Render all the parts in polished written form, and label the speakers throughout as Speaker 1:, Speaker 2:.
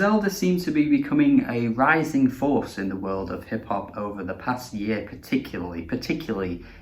Speaker 1: Griselda seems to be becoming a rising force in the world of hip-hop over the past year, particularly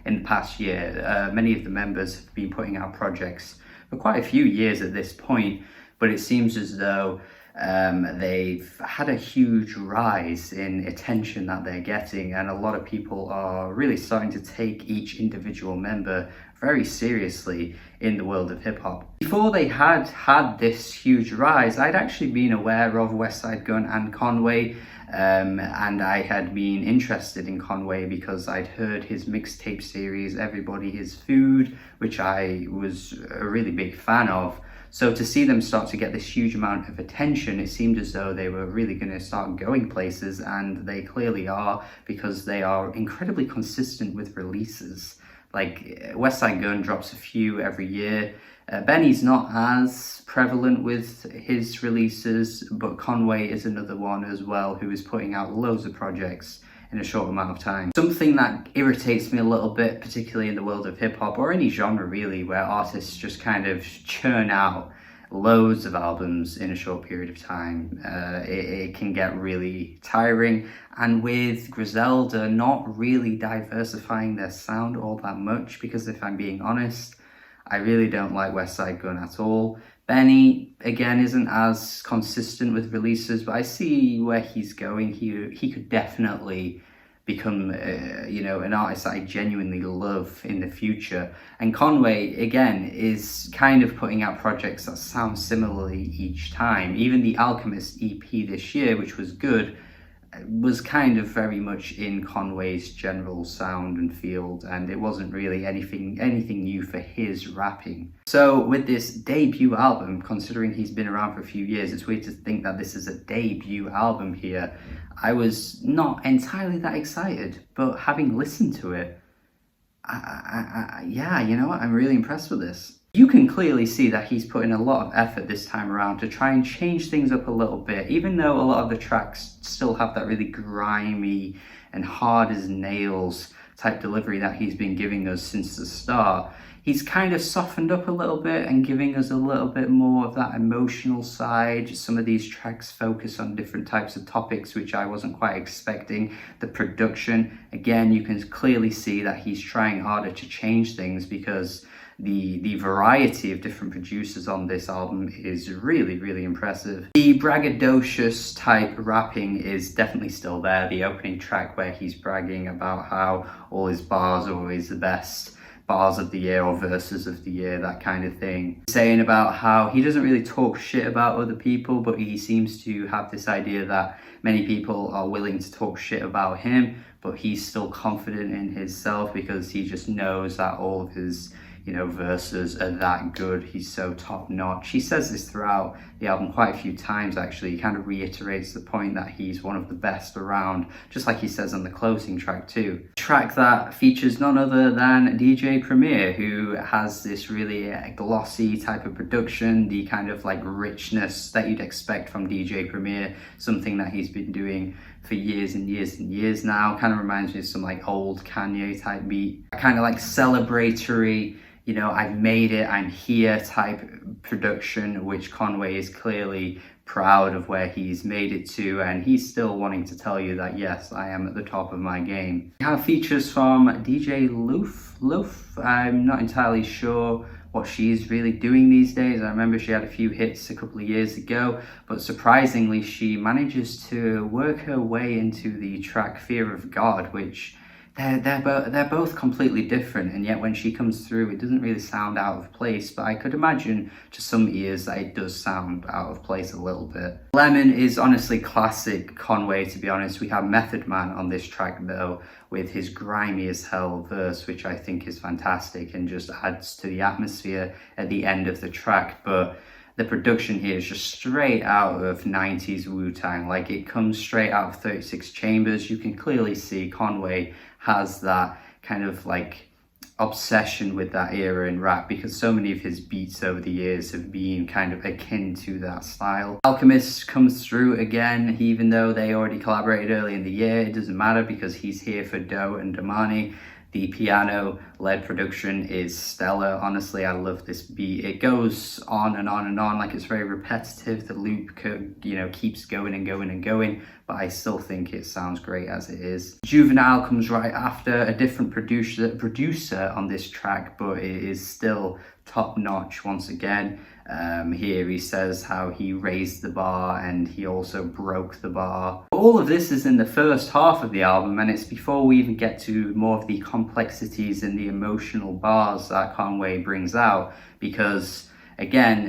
Speaker 1: in the past year. Many of the members have been putting out projects for quite a few years at this point, but it seems as though they've had a huge rise in attention that they're getting, and a lot of people are really starting to take each individual member very seriously in the world of hip-hop. Before they had this huge rise, I'd actually been aware of Westside Gunn and Conway, and I had been interested in Conway because I'd heard his mixtape series Everybody Is Food, which I was a really big fan of. So to see them start to get this huge amount of attention, it seemed as though they were really going to start going places, and they clearly are, because they are incredibly consistent with releases. Like, Westside Gunn drops a few every year. Benny's not as prevalent with his releases, but Conway is another one as well who is putting out loads of projects in a short amount of time. Something that irritates me a little bit, particularly in the world of hip-hop, or any genre really, where artists just kind of churn out loads of albums in a short period of time. It can get really tiring, and with Griselda not really diversifying their sound all that much, because if I'm being honest, I really don't like Westside Gunn at all. Benny, again, isn't as consistent with releases, but I see where he's going. He could definitely become, an artist that I genuinely love in the future. And Conway, again, is kind of putting out projects that sound similarly each time. Even the Alchemist EP this year, which was good, was kind of very much in Conway's general sound and field, and it wasn't really anything new for his rapping. So with this debut album, considering he's been around for a few years, it's weird to think that this is a debut album here. I was not entirely that excited, but having listened to it, yeah, you know what, I'm really impressed with this. You can clearly see that he's put in a lot of effort this time around to try and change things up a little bit, even though a lot of the tracks still have that really grimy and hard as nails type delivery that he's been giving us since the start. He's kind of softened up a little bit and giving us a little bit more of that emotional side. Some of these tracks focus on different types of topics, which I wasn't quite expecting. The production, again, you can clearly see that he's trying harder to change things, because the variety of different producers on this album is really, really impressive. The braggadocious type rapping is definitely still there. The opening track where he's bragging about how all his bars are always the best bars of the year or verses of the year, that kind of thing. Saying about how he doesn't really talk shit about other people, but he seems to have this idea that many people are willing to talk shit about him, but he's still confident in himself because he just knows that all of his verses are that good. He's so top notch. He says this throughout the album quite a few times, actually. He kind of reiterates the point that he's one of the best around, just like he says on the closing track too. A track that features none other than DJ Premier, who has this really glossy type of production, the kind of like richness that you'd expect from DJ Premier, something that he's been doing for years and years and years now. Kind of reminds me of some like old Kanye type beat, kind of like celebratory, I've made it, I'm here type production, which Conway is clearly proud of where he's made it to, and he's still wanting to tell you that, yes, I am at the top of my game. We have features from DJ Loof. I'm not entirely sure what she's really doing these days. I remember she had a few hits a couple of years ago, but surprisingly, she manages to work her way into the track Fear of God, which they're both completely different, and yet when she comes through, it doesn't really sound out of place, but I could imagine to some ears that it does sound out of place a little bit. Lemon is honestly classic Conway, to be honest. We have Method Man on this track though, with his grimy as hell verse, which I think is fantastic and just adds to the atmosphere at the end of the track. But the production here is just straight out of 90s Wu-Tang. Like, it comes straight out of 36 Chambers. You can clearly see Conway has that kind of like obsession with that era in rap, because so many of his beats over the years have been kind of akin to that style. Alchemist comes through again, even though they already collaborated early in the year. It doesn't matter because he's here for Doe and Damani. The piano-led production is stellar. Honestly, I love this beat. It goes on and on and on, like it's very repetitive. The loop, keeps going and going and going, but I still think it sounds great as it is. Juvenile comes right after, a different producer on this track, but it is still top-notch once again. Here he says how he raised the bar and he also broke the bar. All of this is in the first half of the album, and it's before we even get to more of the complexities and the emotional bars that Conway brings out, because again,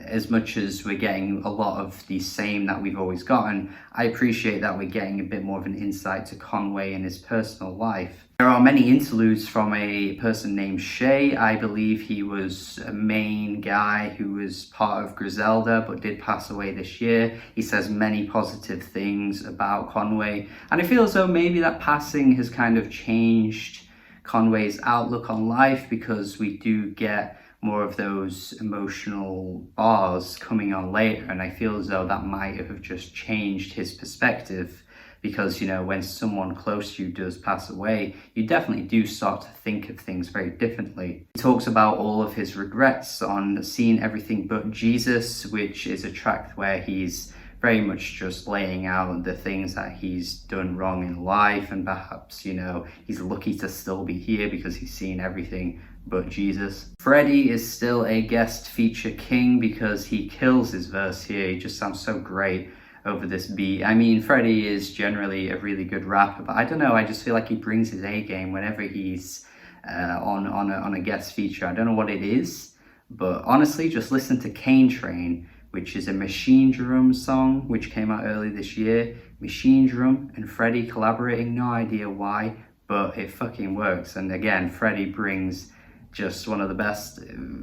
Speaker 1: as much as we're getting a lot of the same that we've always gotten, I appreciate that we're getting a bit more of an insight to Conway and his personal life. There are many interludes from a person named Shay. I believe he was a main guy who was part of Griselda but did pass away this year. He says many positive things about Conway, and I feel as though maybe that passing has kind of changed Conway's outlook on life, because we do get more of those emotional bars coming on later, and I feel as though that might have just changed his perspective, because when someone close to you does pass away, you definitely do start to think of things very differently. He talks about all of his regrets on Seeing Everything But Jesus, which is a track where he's very much just laying out the things that he's done wrong in life, and perhaps he's lucky to still be here because he's seen everything but Jesus. Freddie is still a guest feature king because he kills his verse here. He just sounds so great over this beat. I mean, Freddie is generally a really good rapper, but I don't know, I just feel like he brings his A game whenever he's on a guest feature. I don't know what it is, but honestly, just listen to Cane Train, which is a Machine Drum song which came out early this year. Machine Drum and Freddie collaborating, no idea why, but it fucking works. And again, Freddie brings just one of the best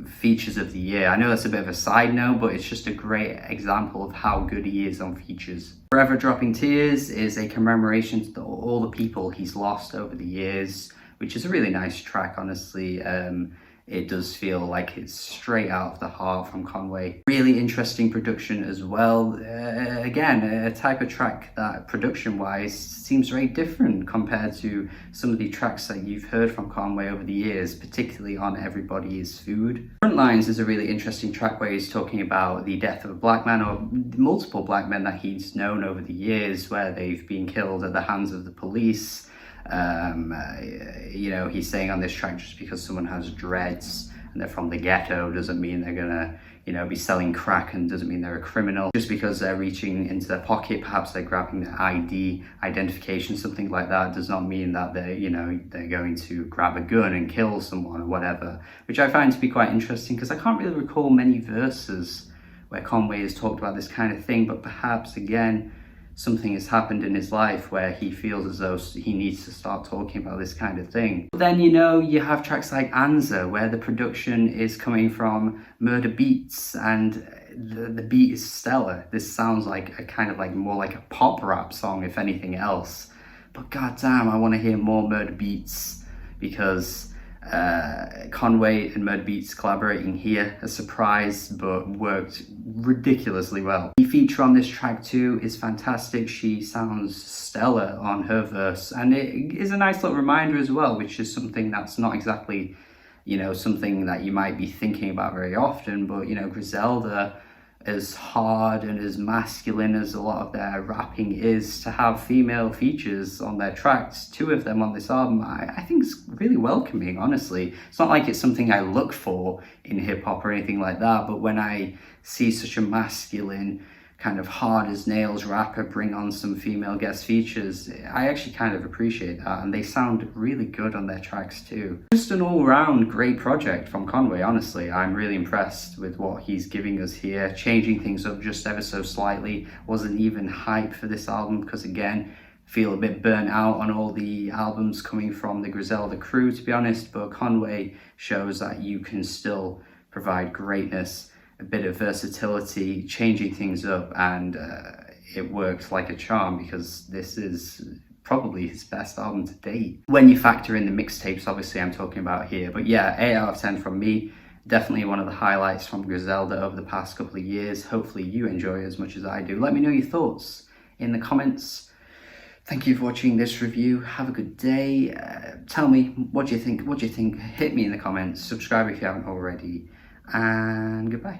Speaker 1: features of the year. I know that's a bit of a side note, but it's just a great example of how good he is on features. Forever Dropping Tears is a commemoration to all the people he's lost over the years, which is a really nice track, honestly. It does feel like it's straight out of the heart from Conway. Really interesting production as well. Again, a type of track that production-wise seems very different compared to some of the tracks that you've heard from Conway over the years, particularly on Everybody Is Food. Frontlines is a really interesting track where he's talking about the death of a black man, or multiple black men that he's known over the years, where they've been killed at the hands of the police. He's saying on this track, just because someone has dreads and they're from the ghetto doesn't mean they're gonna be selling crack, and doesn't mean they're a criminal. Just because they're reaching into their pocket, perhaps they're grabbing their ID, identification, something like that, does not mean that they're going to grab a gun and kill someone or whatever, which I find to be quite interesting, because I can't really recall many verses where Conway has talked about this kind of thing, but perhaps again something has happened in his life where he feels as though he needs to start talking about this kind of thing. But then, you have tracks like Anza, where the production is coming from Murder Beats, and the beat is stellar. This sounds like a kind of like more like a pop rap song, if anything else. But goddamn, I want to hear more Murder Beats, because Conway and Murder Beats collaborating here, a surprise, but worked ridiculously well. The feature on this track too is fantastic. She sounds stellar on her verse, and it is a nice little reminder as well, which is something that's not exactly something that you might be thinking about very often, but Griselda, as hard and as masculine as a lot of their rapping is, to have female features on their tracks, 2 of them on this album, I think is really welcoming, honestly. It's not like it's something I look for in hip-hop or anything like that, but when I see such a masculine, kind of hard as nails rapper bring on some female guest features, I actually kind of appreciate that, and they sound really good on their tracks too. Just an all-round great project from Conway, honestly. I'm really impressed with what he's giving us here, changing things up just ever so slightly. Wasn't even hyped for this album because, again, feel a bit burnt out on all the albums coming from the Griselda crew, to be honest, but Conway shows that you can still provide greatness, a bit of versatility, changing things up, and it works like a charm, because this is probably his best album to date. When you factor in the mixtapes, obviously I'm talking about here, but yeah, 8 out of 10 from me. Definitely one of the highlights from Griselda over the past couple of years. Hopefully you enjoy it as much as I do. Let me know your thoughts in the comments. Thank you for watching this review. Have a good day. Tell me, what do you think? Hit me in the comments. Subscribe if you haven't already. And goodbye.